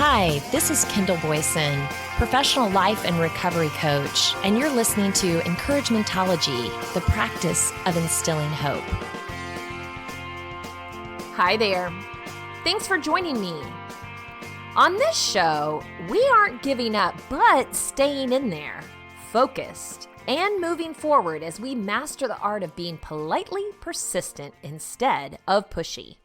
Hi, this is Kendall Boyson, professional life and recovery coach, and you're listening to Encouragementology, the practice of instilling hope. Hi there. Thanks for joining me. On this show, we aren't giving up, but staying in there, focused, and moving forward as we master the art of being politely persistent instead of pushy.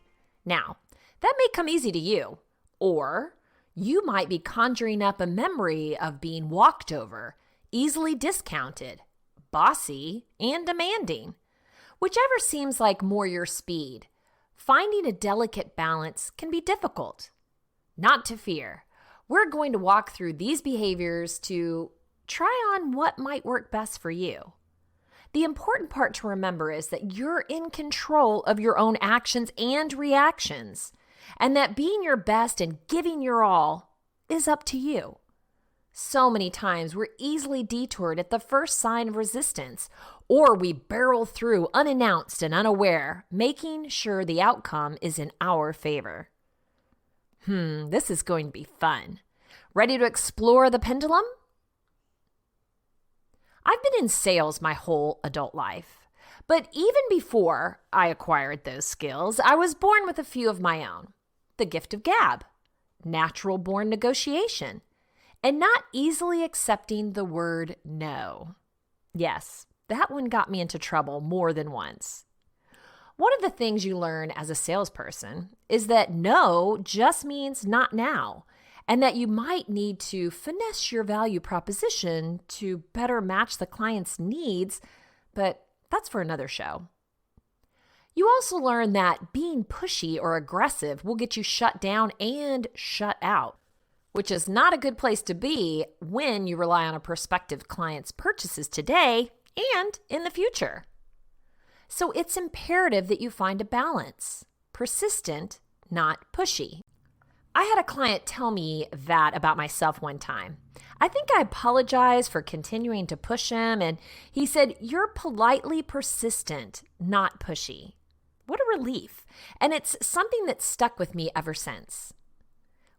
Now, that may come easy to you, or you might be conjuring up a memory of being walked over, easily discounted, bossy, and demanding. Whichever seems like more your speed, finding a delicate balance can be difficult. Not to fear. We're going to walk through these behaviors to try on what might work best for you. The important part to remember is that you're in control of your own actions and reactions, and that being your best and giving your all is up to you. So many times we're easily detoured at the first sign of resistance, or we barrel through unannounced and unaware, making sure the outcome is in our favor. This is going to be fun. Ready to explore the pendulum? I've been in sales my whole adult life, but even before I acquired those skills, I was born with a few of my own. The gift of gab, natural-born negotiation, and not easily accepting the word no. Yes, that one got me into trouble more than once. One of the things you learn as a salesperson is that no just means not now, and that you might need to finesse your value proposition to better match the client's needs, but that's for another show. You also learn that being pushy or aggressive will get you shut down and shut out, which is not a good place to be when you rely on a prospective client's purchases today and in the future. So it's imperative that you find a balance, persistent, not pushy. I had a client tell me that about myself one time. I think I apologized for continuing to push him, and he said, "You're politely persistent, not pushy." What a relief. And it's something that's stuck with me ever since.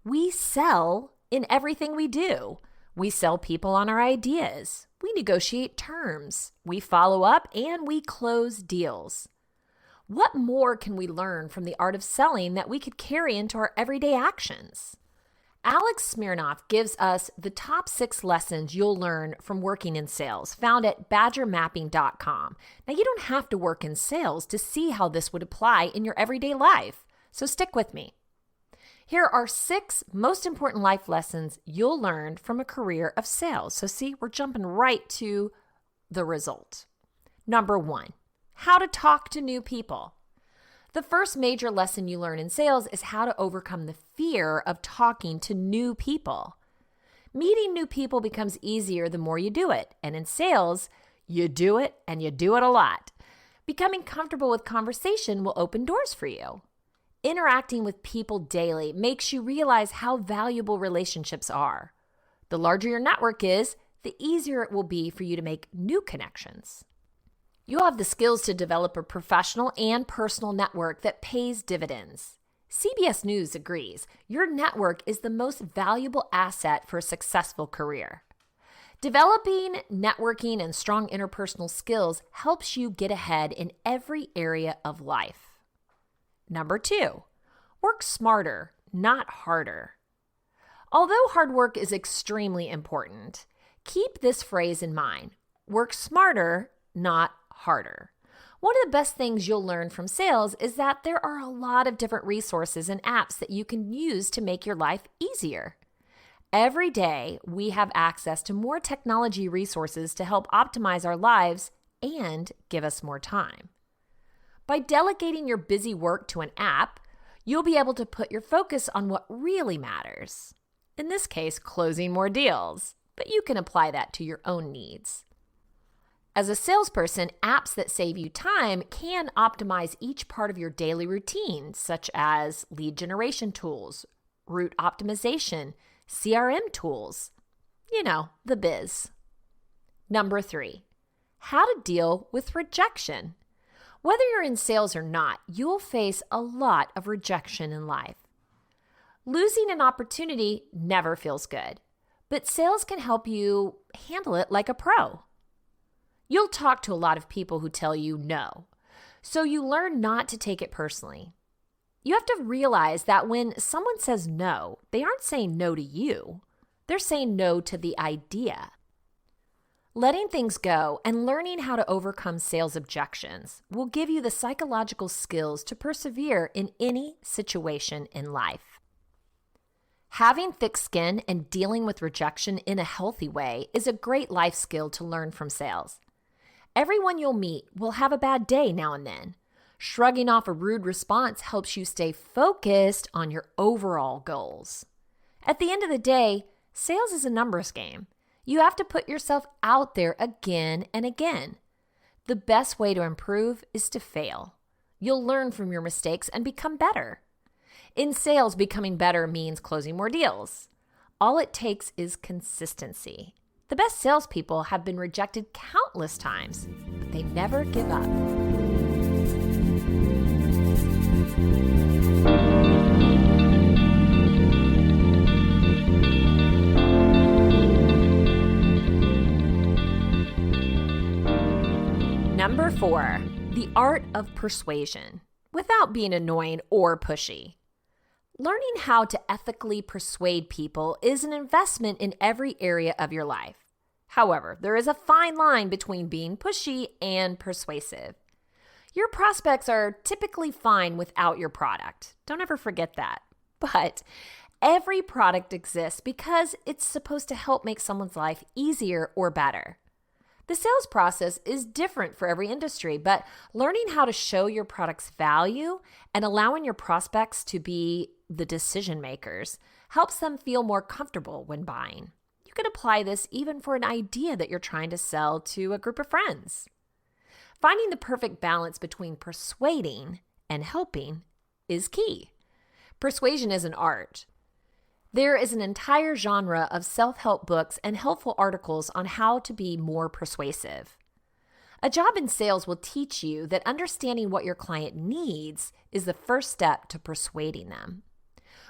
We sell in everything we do. We sell people on our ideas. We negotiate terms. We follow up and we close deals. What more can we learn from the art of selling that we could carry into our everyday actions? Alex Smirnoff gives us the top 6 lessons you'll learn from working in sales, found at badgermapping.com. Now, you don't have to work in sales to see how this would apply in your everyday life, so stick with me. Here are 6 most important life lessons you'll learn from a career of sales. So see, we're jumping right to the result. Number 1, how to talk to new people. The first major lesson you learn in sales is how to overcome the fear of talking to new people. Meeting new people becomes easier the more you do it. And in sales, you do it and you do it a lot. Becoming comfortable with conversation will open doors for you. Interacting with people daily makes you realize how valuable relationships are. The larger your network is, the easier it will be for you to make new connections. You'll have the skills to develop a professional and personal network that pays dividends. CBS News agrees. Your network is the most valuable asset for a successful career. Developing networking and strong interpersonal skills helps you get ahead in every area of life. Number 2, work smarter, not harder. Although hard work is extremely important, keep this phrase in mind. Work smarter, not harder. One of the best things you'll learn from sales is that there are a lot of different resources and apps that you can use to make your life easier. Every day, we have access to more technology resources to help optimize our lives and give us more time. By delegating your busy work to an app, you'll be able to put your focus on what really matters. In this case, closing more deals, but you can apply that to your own needs. As a salesperson, apps that save you time can optimize each part of your daily routine, such as lead generation tools, route optimization, CRM tools. You know, the biz. Number 3, how to deal with rejection. Whether you're in sales or not, you'll face a lot of rejection in life. Losing an opportunity never feels good, but sales can help you handle it like a pro. You'll talk to a lot of people who tell you no, so you learn not to take it personally. You have to realize that when someone says no, they aren't saying no to you. They're saying no to the idea. Letting things go and learning how to overcome sales objections will give you the psychological skills to persevere in any situation in life. Having thick skin and dealing with rejection in a healthy way is a great life skill to learn from sales. Everyone you'll meet will have a bad day now and then. Shrugging off a rude response helps you stay focused on your overall goals. At the end of the day, sales is a numbers game. You have to put yourself out there again and again. The best way to improve is to fail. You'll learn from your mistakes and become better. In sales, becoming better means closing more deals. All it takes is consistency. The best salespeople have been rejected countless times, but they never give up. Number 4, the art of persuasion, without being annoying or pushy. Learning how to ethically persuade people is an investment in every area of your life. However, there is a fine line between being pushy and persuasive. Your prospects are typically fine without your product. Don't ever forget that. But every product exists because it's supposed to help make someone's life easier or better. The sales process is different for every industry, but learning how to show your product's value and allowing your prospects to be the decision makers helps them feel more comfortable when buying. You can apply this even for an idea that you're trying to sell to a group of friends. Finding the perfect balance between persuading and helping is key. Persuasion is an art. There is an entire genre of self-help books and helpful articles on how to be more persuasive. A job in sales will teach you that understanding what your client needs is the first step to persuading them.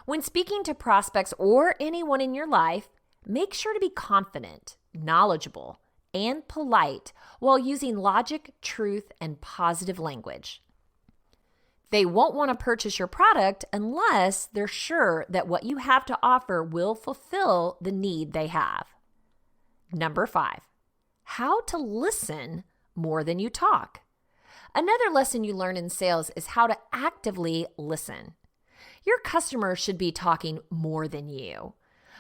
When speaking to prospects or anyone in your life, make sure to be confident, knowledgeable, and polite while using logic, truth, and positive language. They won't want to purchase your product unless they're sure that what you have to offer will fulfill the need they have. Number 5, how to listen more than you talk. Another lesson you learn in sales is how to actively listen. Your customer should be talking more than you.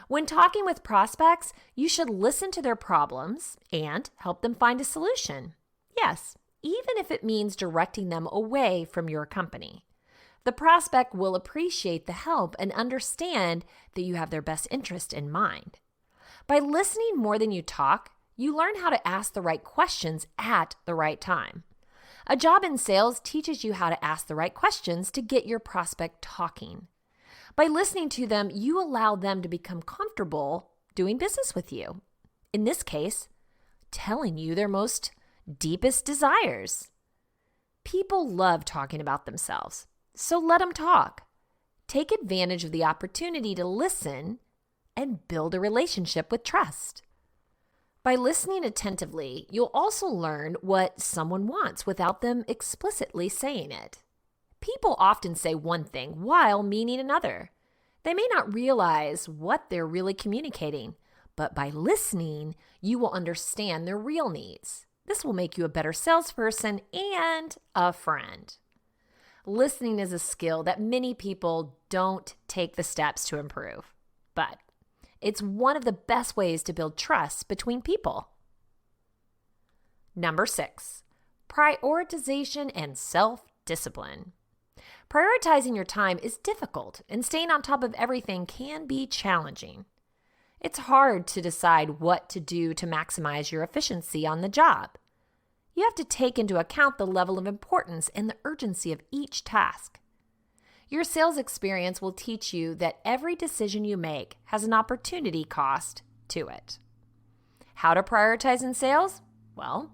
When talking with prospects, you should listen to their problems and help them find a solution. Yes, even if it means directing them away from your company. The prospect will appreciate the help and understand that you have their best interest in mind. By listening more than you talk, you learn how to ask the right questions at the right time. A job in sales teaches you how to ask the right questions to get your prospect talking. By listening to them, you allow them to become comfortable doing business with you. In this case, telling you their most deepest desires. People love talking about themselves, so let them talk. Take advantage of the opportunity to listen and build a relationship with trust. By listening attentively, you'll also learn what someone wants without them explicitly saying it. People often say one thing while meaning another. They may not realize what they're really communicating, but by listening, you will understand their real needs. This will make you a better salesperson and a friend. Listening is a skill that many people don't take the steps to improve, but it's one of the best ways to build trust between people. Number 6, prioritization and self-discipline. Prioritizing your time is difficult, and staying on top of everything can be challenging. It's hard to decide what to do to maximize your efficiency on the job. You have to take into account the level of importance and the urgency of each task. Your sales experience will teach you that every decision you make has an opportunity cost to it. How to prioritize in sales? Well,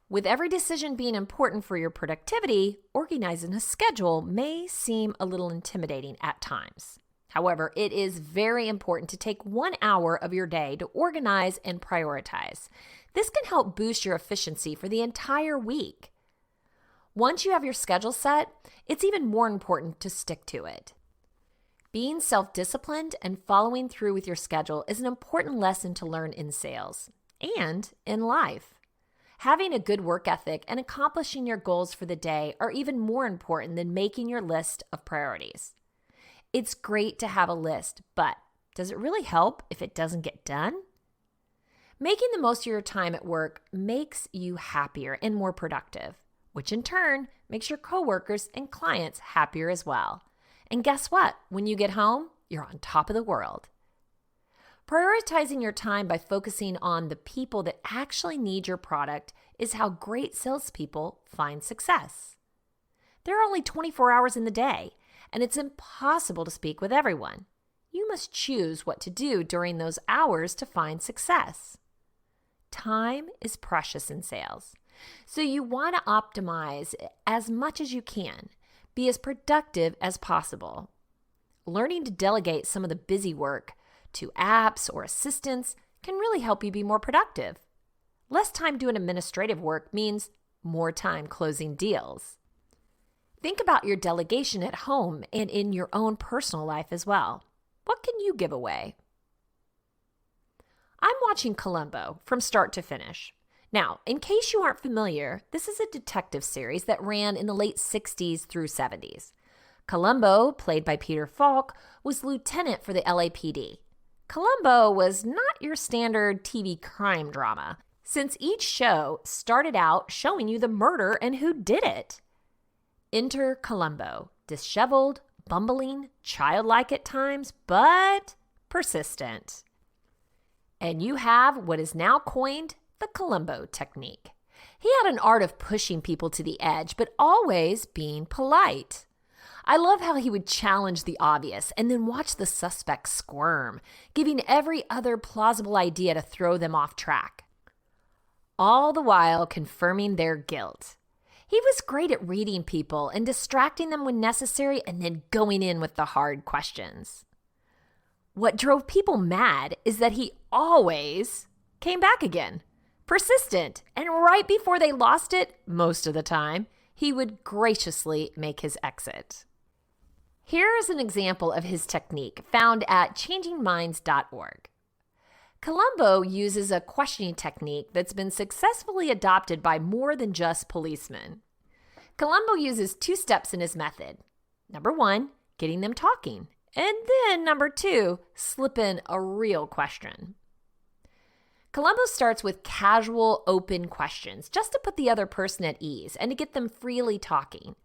with every decision being important for your productivity, organizing a schedule may seem a little intimidating at times. However, it is very important to take 1 hour of your day to organize and prioritize. This can help boost your efficiency for the entire week. Once you have your schedule set, it's even more important to stick to it. Being self-disciplined and following through with your schedule is an important lesson to learn in sales and in life. Having a good work ethic and accomplishing your goals for the day are even more important than making your list of priorities. It's great to have a list, but does it really help if it doesn't get done? Making the most of your time at work makes you happier and more productive, which in turn makes your coworkers and clients happier as well. And guess what? When you get home, you're on top of the world. Prioritizing your time by focusing on the people that actually need your product is how great salespeople find success. There are only 24 hours in the day, and it's impossible to speak with everyone. You must choose what to do during those hours to find success. Time is precious in sales, so you want to optimize as much as you can. Be as productive as possible. Learning to delegate some of the busy work to apps or assistants can really help you be more productive. Less time doing administrative work means more time closing deals. Think about your delegation at home and in your own personal life as well. What can you give away? I'm watching Columbo from start to finish. Now, in case you aren't familiar, this is a detective series that ran in the late 60s through 70s. Columbo, played by Peter Falk, was lieutenant for the LAPD. Columbo was not your standard TV crime drama, since each show started out showing you the murder and who did it. Enter Columbo, disheveled, bumbling, childlike at times, but persistent. And you have what is now coined the Columbo technique. He had an art of pushing people to the edge, but always being polite. I love how he would challenge the obvious and then watch the suspect squirm, giving every other plausible idea to throw them off track, all the while confirming their guilt. He was great at reading people and distracting them when necessary and then going in with the hard questions. What drove people mad is that he always came back again, persistent, and right before they lost it, most of the time, he would graciously make his exit. Here is an example of his technique found at changingminds.org. Columbo uses a questioning technique that's been successfully adopted by more than just policemen. Columbo uses 2 steps in his method. Number 1, getting them talking. And then number 2, slip in a real question. Columbo starts with casual, open questions just to put the other person at ease and to get them freely talking.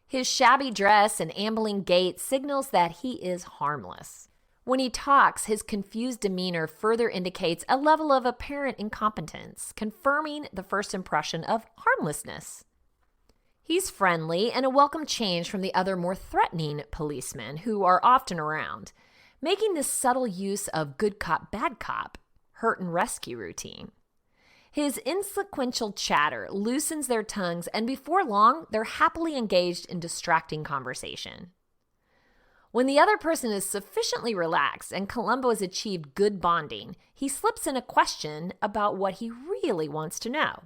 His shabby dress and ambling gait signals that he is harmless. When he talks, his confused demeanor further indicates a level of apparent incompetence, confirming the first impression of harmlessness. He's friendly and a welcome change from the other more threatening policemen who are often around, making this subtle use of good cop, bad cop, hurt and rescue routine. His insequential chatter loosens their tongues, and before long, they're happily engaged in distracting conversation. When the other person is sufficiently relaxed and Columbo has achieved good bonding, he slips in a question about what he really wants to know.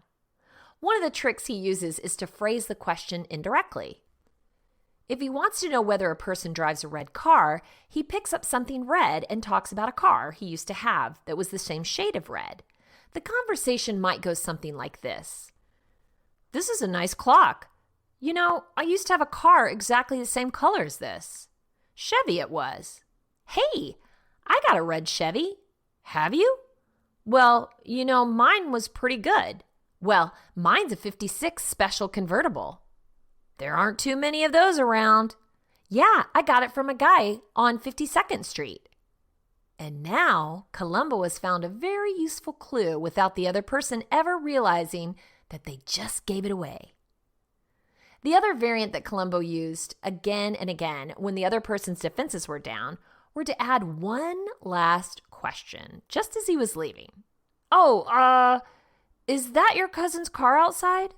One of the tricks he uses is to phrase the question indirectly. If he wants to know whether a person drives a red car, he picks up something red and talks about a car he used to have that was the same shade of red. The conversation might go something like this. "This is a nice clock. You know, I used to have a car exactly the same color as this. Chevy it was. Hey, I got a red Chevy. Have you? Well, you know, mine was pretty good. Well, mine's a 56 special convertible. There aren't too many of those around. Yeah, I got it from a guy on 52nd Street. And now Columbo has found a very useful clue without the other person ever realizing that they just gave it away. The other variant that Columbo used again and again when the other person's defenses were down were to add one last question just as he was leaving. Is that your cousin's car outside?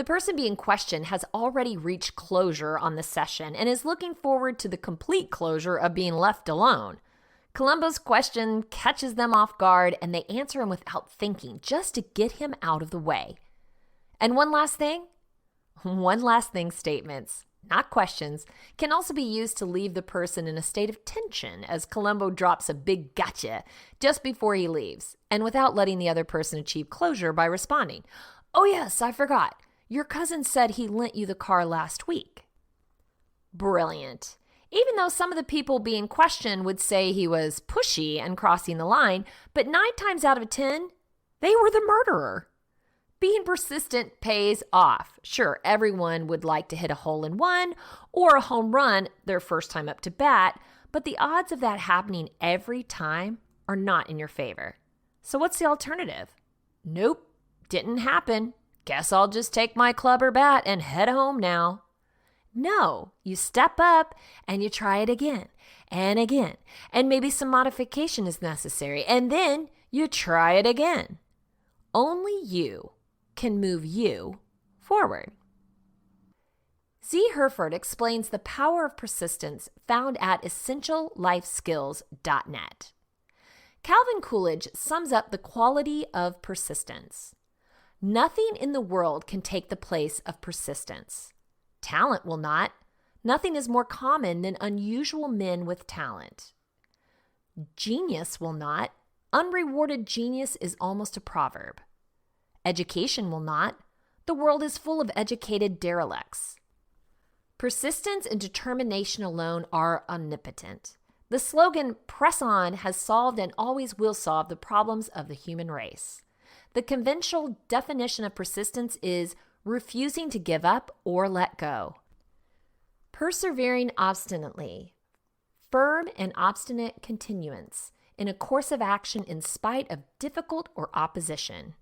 The person being questioned has already reached closure on the session and is looking forward to the complete closure of being left alone. Columbo's question catches them off guard and they answer him without thinking, just to get him out of the way. And one last thing statements, not questions, can also be used to leave the person in a state of tension as Columbo drops a big gotcha just before he leaves, and without letting the other person achieve closure by responding, "Oh yes, I forgot. Your cousin said he lent you the car last week." Brilliant. Even though some of the people being questioned would say he was pushy and crossing the line, but 9 times out of 10, they were the murderer. Being persistent pays off. Sure, everyone would like to hit a hole-in-one or a home run their first time up to bat, but the odds of that happening every time are not in your favor. So what's the alternative? Nope, didn't happen. Guess I'll just take my club or bat and head home now. No, you step up and you try it again, and maybe some modification is necessary, and then you try it again. Only you can move you forward. Z. Herford explains the power of persistence found at essentiallifeskills.net. Calvin Coolidge sums up the quality of persistence. Nothing in the world can take the place of persistence. Talent will not. Nothing is more common than unusual men with talent. Genius will not. Unrewarded genius is almost a proverb. Education will not. The world is full of educated derelicts. Persistence and determination alone are omnipotent. The slogan, "Press on," has solved and always will solve the problems of the human race. The conventional definition of persistence is refusing to give up or let go. Persevering obstinately, firm and obstinate continuance in a course of action in spite of difficult or opposition.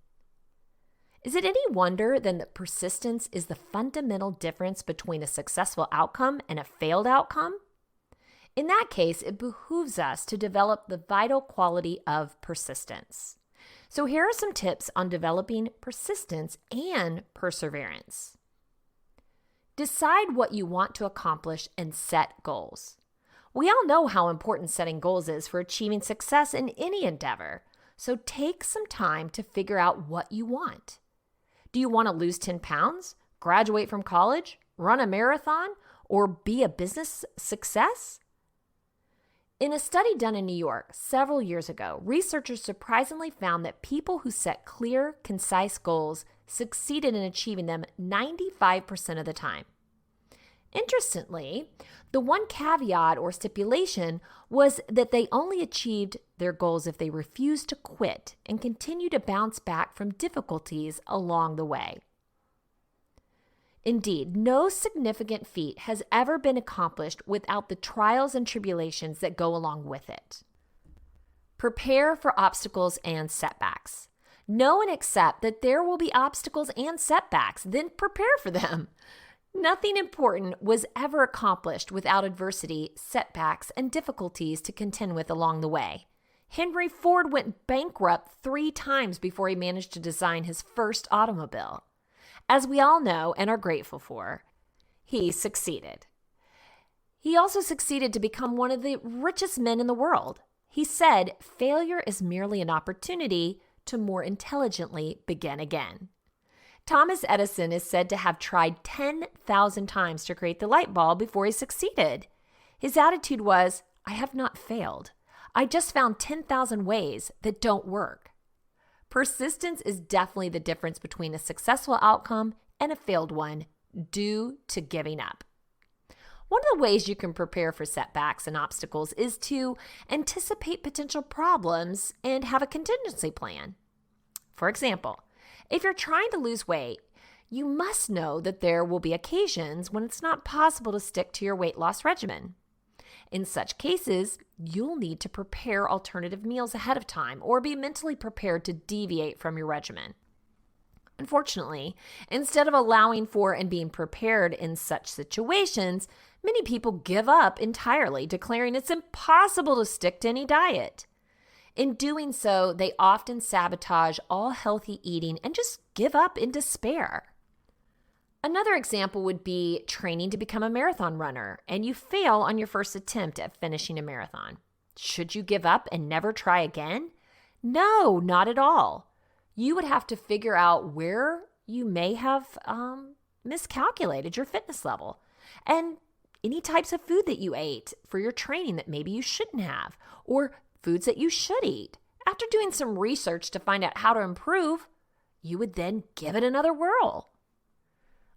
Is it any wonder then that persistence is the fundamental difference between a successful outcome and a failed outcome? In that case, it behooves us to develop the vital quality of persistence. So here are some tips on developing persistence and perseverance. Decide what you want to accomplish and set goals. We all know how important setting goals is for achieving success in any endeavor. So take some time to figure out what you want. Do you want to lose 10 pounds, graduate from college, run a marathon, or be a business success? In a study done in New York several years ago, researchers surprisingly found that people who set clear, concise goals succeeded in achieving them 95% of the time. Interestingly, the one caveat or stipulation was that they only achieved their goals if they refused to quit and continue to bounce back from difficulties along the way. Indeed, no significant feat has ever been accomplished without the trials and tribulations that go along with it. Prepare for obstacles and setbacks. Know and accept that there will be obstacles and setbacks, then prepare for them. Nothing important was ever accomplished without adversity, setbacks, and difficulties to contend with along the way. Henry Ford went bankrupt 3 times before he managed to design his first automobile. As we all know and are grateful for, he succeeded. He also succeeded to become one of the richest men in the world. He said, "Failure is merely an opportunity to more intelligently begin again." Thomas Edison is said to have tried 10,000 times to create the light bulb before he succeeded. His attitude was, "I have not failed. I just found 10,000 ways that don't work." Persistence is definitely the difference between a successful outcome and a failed one due to giving up. One of the ways you can prepare for setbacks and obstacles is to anticipate potential problems and have a contingency plan. For example, if you're trying to lose weight, you must know that there will be occasions when it's not possible to stick to your weight loss regimen. In such cases, you'll need to prepare alternative meals ahead of time or be mentally prepared to deviate from your regimen. Unfortunately, instead of allowing for and being prepared in such situations, many people give up entirely, declaring it's impossible to stick to any diet. In doing so, they often sabotage all healthy eating and just give up in despair. Another example would be training to become a marathon runner, and you fail on your first attempt at finishing a marathon. Should you give up and never try again? No, not at all. You would have to figure out where you may have miscalculated your fitness level, and any types of food that you ate for your training that maybe you shouldn't have, or foods that you should eat. After doing some research to find out how to improve, you would then give it another whirl.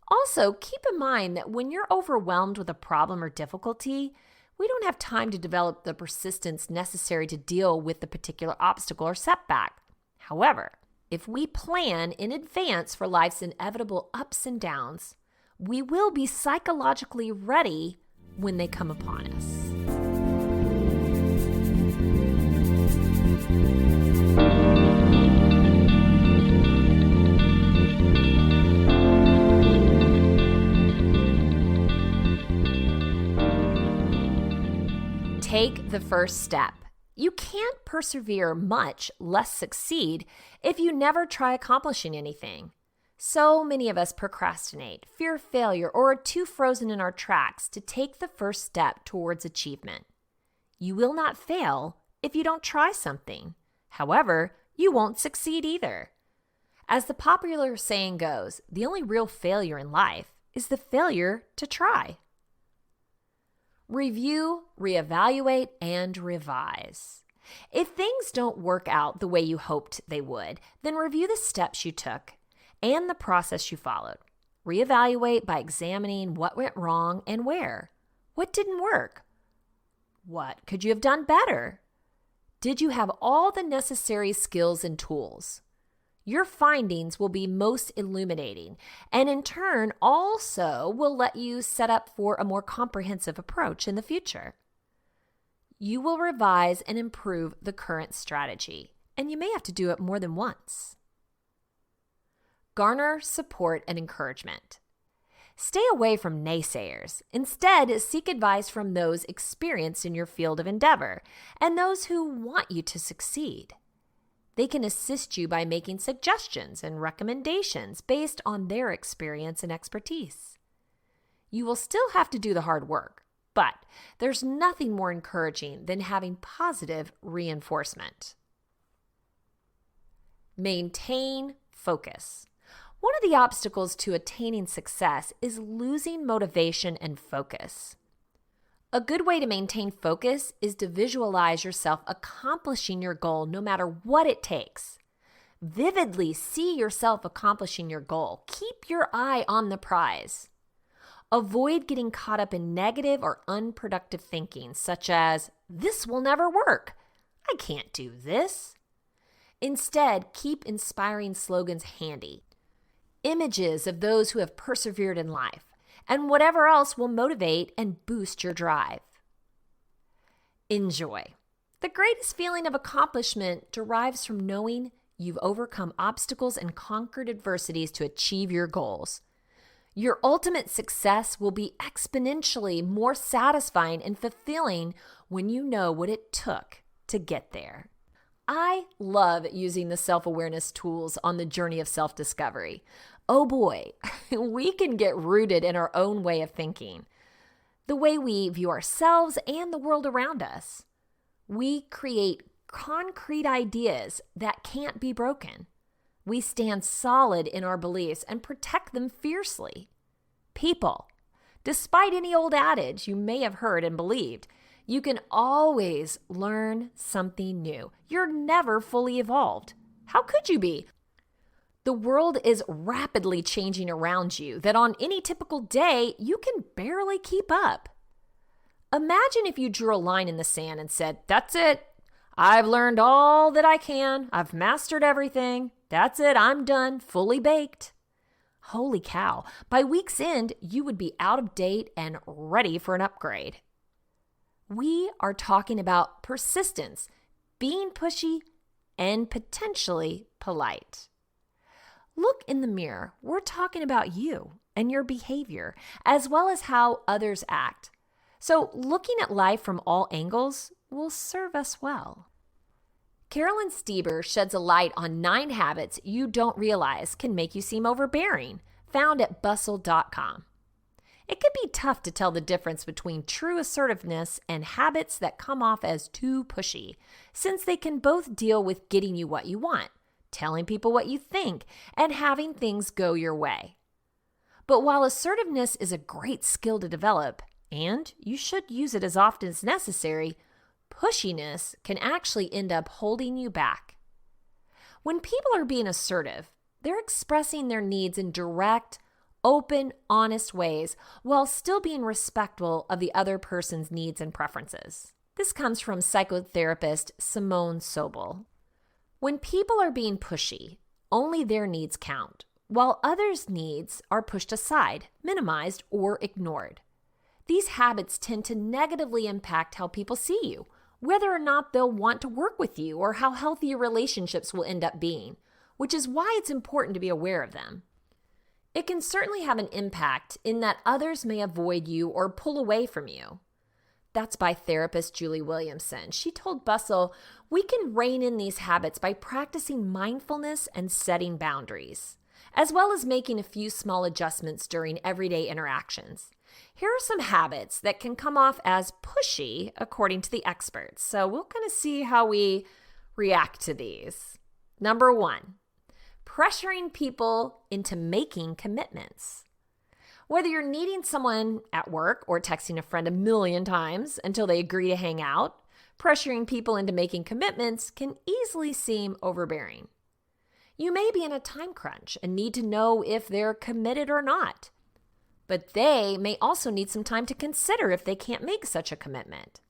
Also, keep in mind that when you're overwhelmed with a problem or difficulty, we don't have time to develop the persistence necessary to deal with the particular obstacle or setback. However, if we plan in advance for life's inevitable ups and downs, we will be psychologically ready when they come upon us. Take the first step. You can't persevere, much less succeed, if you never try accomplishing anything. So many of us procrastinate, fear failure, or are too frozen in our tracks to take the first step towards achievement. You will not fail if you don't try something. However, you won't succeed either. As the popular saying goes, the only real failure in life is the failure to try. Review, reevaluate, and revise. If things don't work out the way you hoped they would, then review the steps you took and the process you followed. Reevaluate by examining what went wrong and where. What didn't work? What could you have done better? Did you have all the necessary skills and tools? Your findings will be most illuminating, and in turn also will let you set up for a more comprehensive approach in the future. You will revise and improve the current strategy, and you may have to do it more than once. Garner support and encouragement. Stay away from naysayers. Instead, seek advice from those experienced in your field of endeavor and those who want you to succeed. They can assist you by making suggestions and recommendations based on their experience and expertise. You will still have to do the hard work, but there's nothing more encouraging than having positive reinforcement. Maintain focus. One of the obstacles to attaining success is losing motivation and focus. A good way to maintain focus is to visualize yourself accomplishing your goal no matter what it takes. Vividly see yourself accomplishing your goal. Keep your eye on the prize. Avoid getting caught up in negative or unproductive thinking, such as, "This will never work. I can't do this." Instead, keep inspiring slogans handy. Images of those who have persevered in life, and whatever else will motivate and boost your drive. Enjoy. The greatest feeling of accomplishment derives from knowing you've overcome obstacles and conquered adversities to achieve your goals. Your ultimate success will be exponentially more satisfying and fulfilling when you know what it took to get there. I love using the self-awareness tools on the journey of self-discovery. Oh boy, we can get rooted in our own way of thinking, the way we view ourselves and the world around us. We create concrete ideas that can't be broken. We stand solid in our beliefs and protect them fiercely. People, despite any old adage you may have heard and believed, you can always learn something new. You're never fully evolved. How could you be? The world is rapidly changing around you that on any typical day, you can barely keep up. Imagine if you drew a line in the sand and said, "That's it. I've learned all that I can. I've mastered everything. That's it. I'm done. Fully baked." Holy cow. By week's end, you would be out of date and ready for an upgrade. We are talking about persistence, being pushy, and potentially polite. Look in the mirror. We're talking about you and your behavior, as well as how others act. So looking at life from all angles will serve us well. Carolyn Stieber sheds a light on 9 habits you don't realize can make you seem overbearing. found at bustle.com. It can be tough to tell the difference between true assertiveness and habits that come off as too pushy, since they can both deal with getting you what you want, telling people what you think, and having things go your way. But while assertiveness is a great skill to develop, and you should use it as often as necessary, pushiness can actually end up holding you back. When people are being assertive, they're expressing their needs in direct, open, honest ways while still being respectful of the other person's needs and preferences. This comes from psychotherapist Simone Sobel. When people are being pushy, only their needs count, while others' needs are pushed aside, minimized, or ignored. These habits tend to negatively impact how people see you, whether or not they'll want to work with you, or how healthy your relationships will end up being, which is why it's important to be aware of them. It can certainly have an impact in that others may avoid you or pull away from you. That's by therapist Julie Williamson. She told Bustle, "We can rein in these habits by practicing mindfulness and setting boundaries, as well as making a few small adjustments during everyday interactions. Here are some habits that can come off as pushy, according to the experts. So we'll kind of see how we react to these. Number 1, pressuring people into making commitments. Whether you're needing someone at work or texting a friend 1,000,000 times until they agree to hang out, pressuring people into making commitments can easily seem overbearing. You may be in a time crunch and need to know if they're committed or not, but they may also need some time to consider if they can't make such a commitment.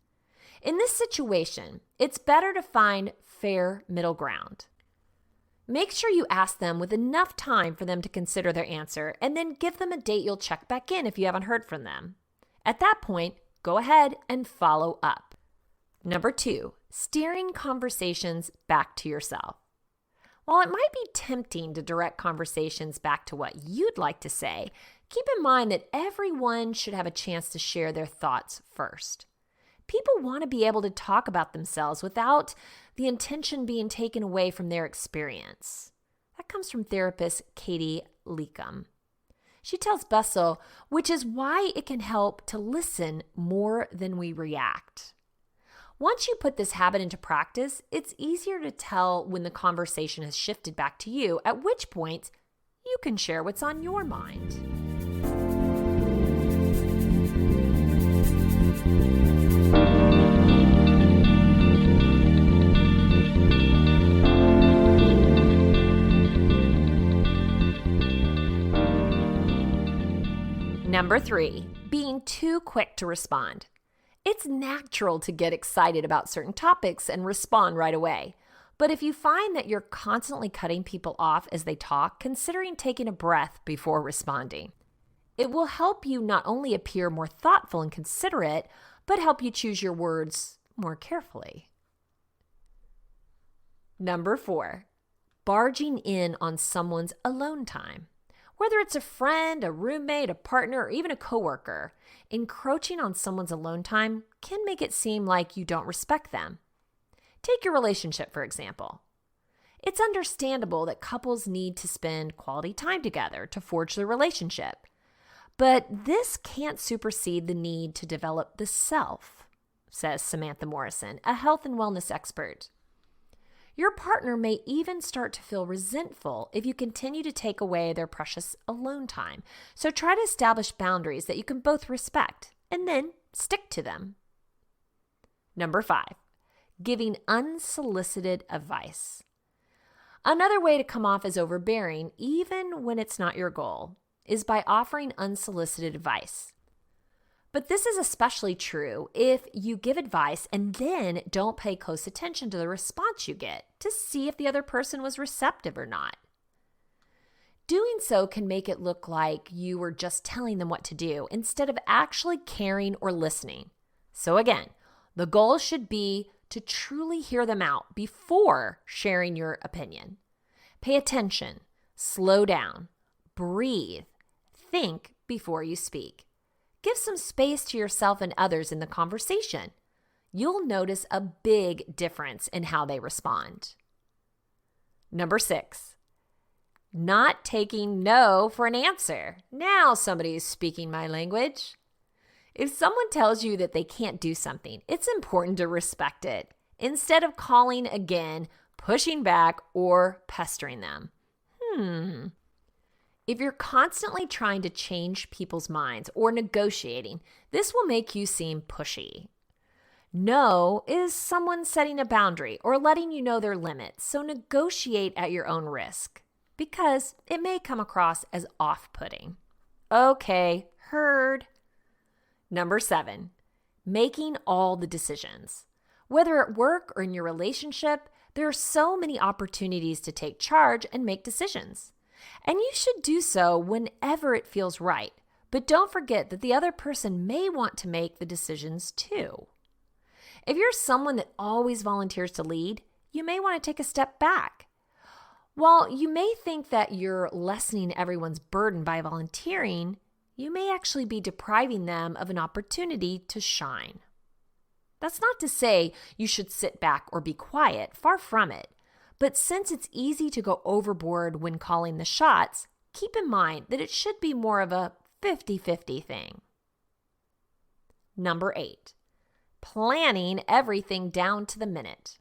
In this situation, it's better to find fair middle ground. Make sure you ask them with enough time for them to consider their answer, and then give them a date you'll check back in if you haven't heard from them. At that point, go ahead and follow up. Number 2, steering conversations back to yourself. While it might be tempting to direct conversations back to what you'd like to say, keep in mind that everyone should have a chance to share their thoughts first. People want to be able to talk about themselves without the intention being taken away from their experience. That comes from therapist Katie Leakum. She tells Bustle, which is why it can help to listen more than we react. Once you put this habit into practice, it's easier to tell when the conversation has shifted back to you, at which point you can share what's on your mind. Number 3, being too quick to respond. It's natural to get excited about certain topics and respond right away. But if you find that you're constantly cutting people off as they talk, considering taking a breath before responding. It will help you not only appear more thoughtful and considerate, but help you choose your words more carefully. Number 4, barging in on someone's alone time. Whether it's a friend, a roommate, a partner, or even a coworker, encroaching on someone's alone time can make it seem like you don't respect them. Take your relationship, for example. It's understandable that couples need to spend quality time together to forge their relationship. But this can't supersede the need to develop the self, says Samantha Morrison, a health and wellness expert. Your partner may even start to feel resentful if you continue to take away their precious alone time. So try to establish boundaries that you can both respect and then stick to them. Number 5, giving unsolicited advice. Another way to come off as overbearing, even when it's not your goal, is by offering unsolicited advice. But this is especially true if you give advice and then don't pay close attention to the response you get to see if the other person was receptive or not. Doing so can make it look like you were just telling them what to do instead of actually caring or listening. So again, the goal should be to truly hear them out before sharing your opinion. Pay attention, slow down, breathe, think before you speak. Give some space to yourself and others in the conversation. You'll notice a big difference in how they respond. Number 6, Not taking no for an answer. Now somebody is speaking my language. If someone tells you that they can't do something, it's important to respect it instead of calling again, pushing back, or pestering them. If you're constantly trying to change people's minds or negotiating, this will make you seem pushy. No is someone setting a boundary or letting you know their limits, so negotiate at your own risk because it may come across as off-putting. Okay, heard. Number 7, making all the decisions. Whether at work or in your relationship, there are so many opportunities to take charge and make decisions. And you should do so whenever it feels right. But don't forget that the other person may want to make the decisions too. If you're someone that always volunteers to lead, you may want to take a step back. While you may think that you're lessening everyone's burden by volunteering, you may actually be depriving them of an opportunity to shine. That's not to say you should sit back or be quiet, far from it. But since it's easy to go overboard when calling the shots, keep in mind that it should be more of a 50-50 thing. Number 8, planning everything down to the minute.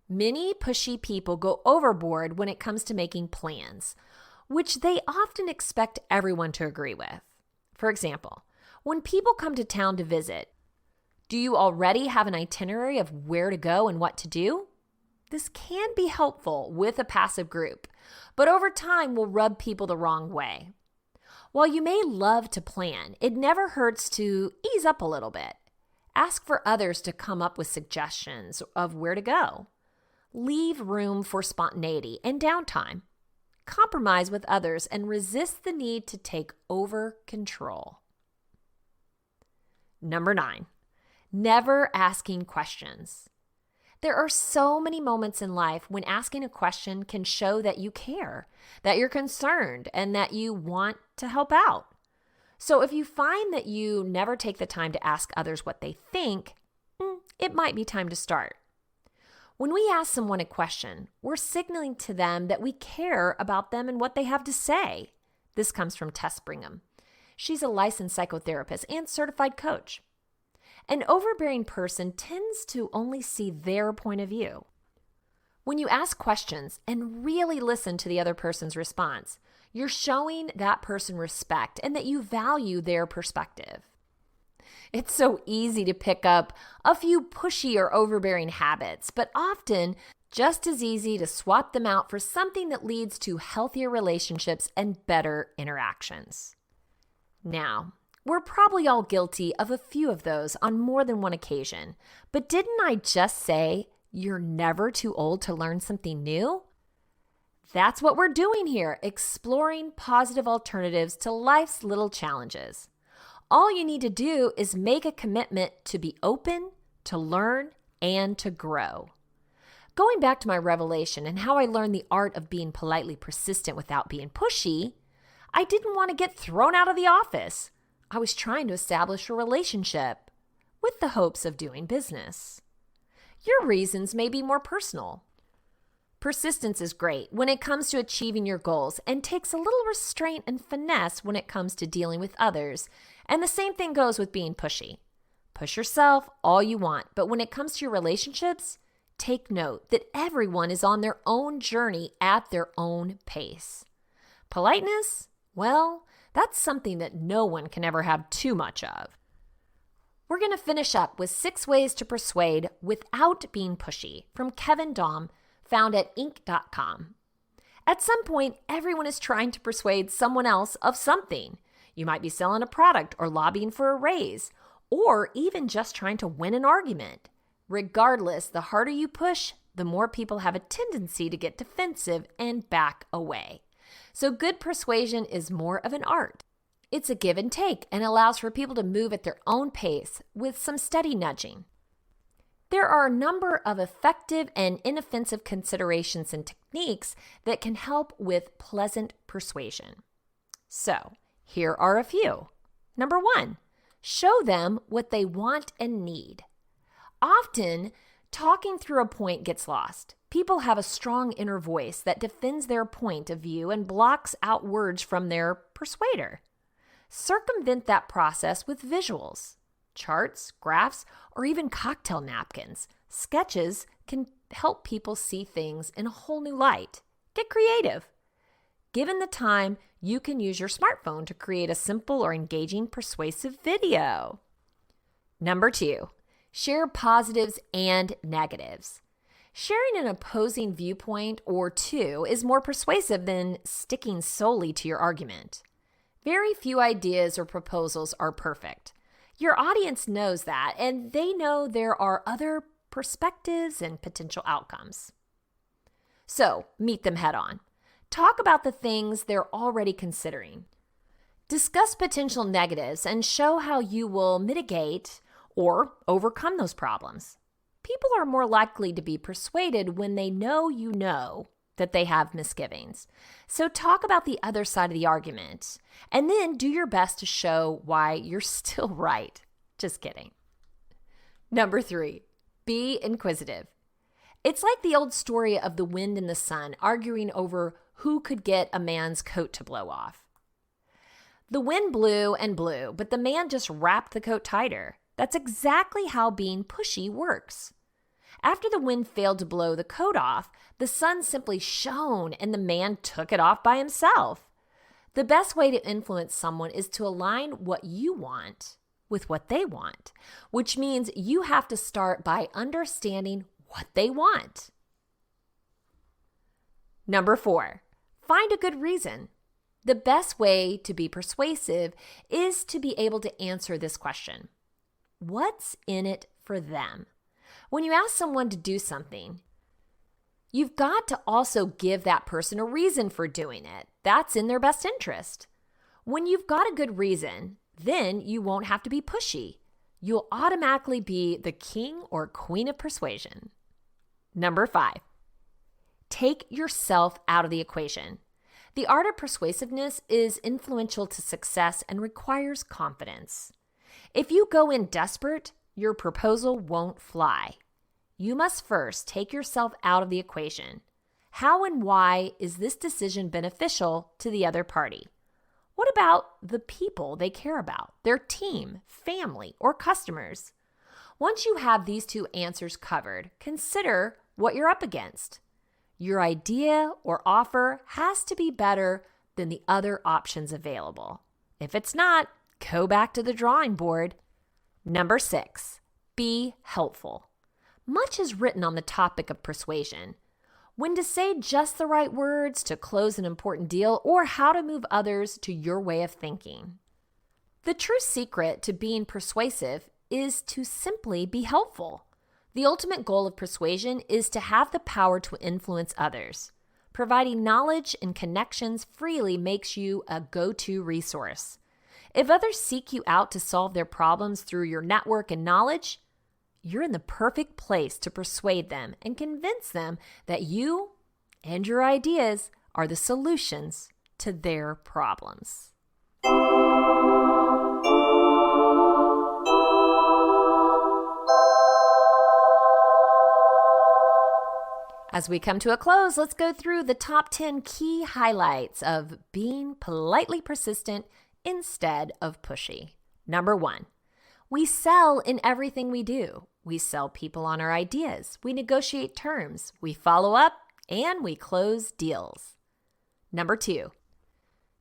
Many pushy people go overboard when it comes to making plans, which they often expect everyone to agree with. For example, when people come to town to visit, do you already have an itinerary of where to go and what to do? This can be helpful with a passive group, but over time will rub people the wrong way. While you may love to plan, it never hurts to ease up a little bit. Ask for others to come up with suggestions of where to go. Leave room for spontaneity and downtime. Compromise with others and resist the need to take over control. Number 9, never asking questions. There are so many moments in life when asking a question can show that you care, that you're concerned, and that you want to help out. So if you find that you never take the time to ask others what they think, it might be time to start. When we ask someone a question, we're signaling to them that we care about them and what they have to say. This comes from Tess Brigham. She's a licensed psychotherapist and certified coach. An overbearing person tends to only see their point of view. When you ask questions and really listen to the other person's response, you're showing that person respect and that you value their perspective. It's so easy to pick up a few pushy or overbearing habits, but often just as easy to swap them out for something that leads to healthier relationships and better interactions. Now, we're probably all guilty of a few of those on more than one occasion, but didn't I just say you're never too old to learn something new? That's what we're doing here, exploring positive alternatives to life's little challenges. All you need to do is make a commitment to be open, to learn, and to grow. Going back to my revelation and how I learned the art of being politely persistent without being pushy, I didn't want to get thrown out of the office. I was trying to establish a relationship with the hopes of doing business. Your reasons may be more personal. Persistence is great when it comes to achieving your goals and takes a little restraint and finesse when it comes to dealing with others. And the same thing goes with being pushy. Push yourself all you want, but when it comes to your relationships, take note that everyone is on their own journey at their own pace. Politeness? Well, that's something that no one can ever have too much of. We're going to finish up with 6 ways to persuade without being pushy from Kevin Daum, found at Inc.com. At some point, everyone is trying to persuade someone else of something. You might be selling a product or lobbying for a raise, or even just trying to win an argument. Regardless, the harder you push, the more people have a tendency to get defensive and back away. So good persuasion is more of an art. It's a give and take and allows for people to move at their own pace with some steady nudging. There are a number of effective and inoffensive considerations and techniques that can help with pleasant persuasion. So, here are a few. Number 1, show them what they want and need. Often, talking through a point gets lost. People have a strong inner voice that defends their point of view and blocks out words from their persuader. Circumvent that process with visuals. Charts, graphs, or even cocktail napkins. Sketches can help people see things in a whole new light. Get creative. Given the time, you can use your smartphone to create a simple or engaging persuasive video. Number 2, share positives and negatives. Sharing an opposing viewpoint or two is more persuasive than sticking solely to your argument. Very few ideas or proposals are perfect. Your audience knows that, and they know there are other perspectives and potential outcomes. So, meet them head on. Talk about the things they're already considering. Discuss potential negatives and show how you will mitigate or overcome those problems. People are more likely to be persuaded when they know you know that they have misgivings. So talk about the other side of the argument, and then do your best to show why you're still right. Just kidding. Number 3, be inquisitive. It's like the old story of the wind and the sun arguing over who could get a man's coat to blow off. The wind blew and blew, but the man just wrapped the coat tighter. That's exactly how being pushy works. After the wind failed to blow the coat off, the sun simply shone and the man took it off by himself. The best way to influence someone is to align what you want with what they want, which means you have to start by understanding what they want. Number 4, find a good reason. The best way to be persuasive is to be able to answer this question. What's in it for them? When you ask someone to do something, you've got to also give that person a reason for doing it. That's in their best interest. When you've got a good reason, then you won't have to be pushy. You'll automatically be the king or queen of persuasion. Number 5, take yourself out of the equation. The art of persuasiveness is influential to success and requires confidence. If you go in desperate, your proposal won't fly. You must first take yourself out of the equation. How and why is this decision beneficial to the other party? What about the people they care about, their team, family, or customers? Once you have these 2 answers covered, consider what you're up against. Your idea or offer has to be better than the other options available. If it's not, go back to the drawing board. Number 6, be helpful. Much is written on the topic of persuasion. When to say just the right words to close an important deal, or how to move others to your way of thinking. The true secret to being persuasive is to simply be helpful. The ultimate goal of persuasion is to have the power to influence others. Providing knowledge and connections freely makes you a go-to resource. If others seek you out to solve their problems through your network and knowledge, you're in the perfect place to persuade them and convince them that you and your ideas are the solutions to their problems. As we come to a close, let's go through the top 10 key highlights of being politely persistent instead of pushy. Number 1, we sell in everything we do. We sell people on our ideas. We negotiate terms. We follow up, and we close deals. Number 2,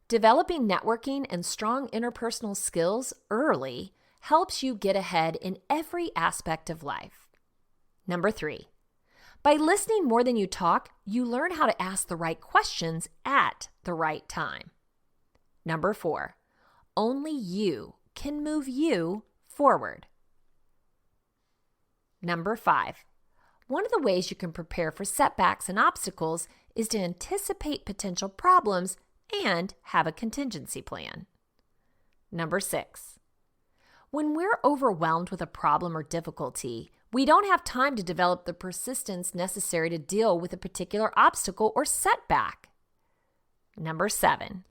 developing networking and strong interpersonal skills early helps you get ahead in every aspect of life. Number 3, by listening more than you talk, you learn how to ask the right questions at the right time. Number 4, only you can move you forward. Number 5, one of the ways you can prepare for setbacks and obstacles is to anticipate potential problems and have a contingency plan. Number 6, when we're overwhelmed with a problem or difficulty, we don't have time to develop the persistence necessary to deal with a particular obstacle or setback. Number 7,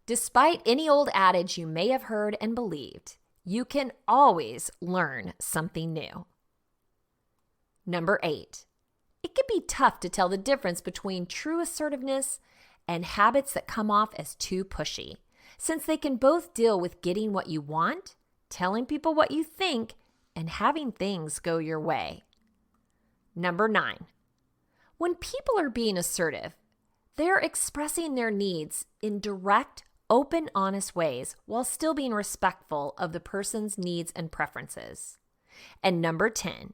despite any old adage you may have heard and believed, you can always learn something new. Number 8, It can be tough to tell the difference between true assertiveness and habits that come off as too pushy, since they can both deal with getting what you want, telling people what you think, and having things go your way. Number 9, when people are being assertive, they're expressing their needs in direct, open, honest ways while still being respectful of the person's needs and preferences. And number 10,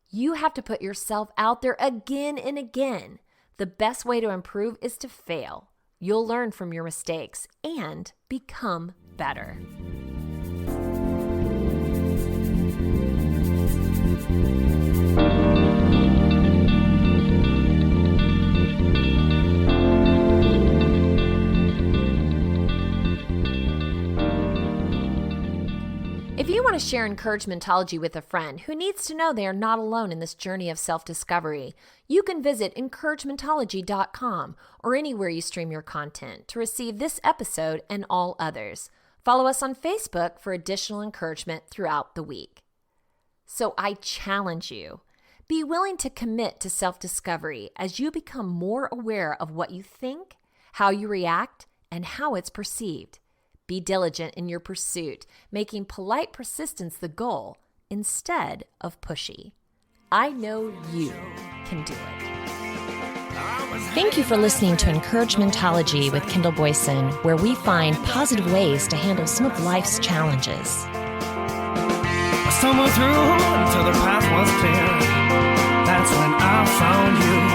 you have to put yourself out there again and again. The best way to improve is to fail. You'll learn from your mistakes and become better. If you want to share encouragementology with a friend who needs to know they are not alone in this journey of self-discovery, you can visit encouragementology.com or anywhere you stream your content to receive this episode and all others. Follow us on Facebook for additional encouragement throughout the week. So I challenge you, be willing to commit to self-discovery as you become more aware of what you think, how you react, and how it's perceived. Be diligent in your pursuit, making polite persistence the goal instead of pushy. I know you can do it. Thank you for listening to Encouragementology with Kendall Boyson, where we find positive ways to handle some of life's challenges. I stumbled through until the path was clear. That's when I found you.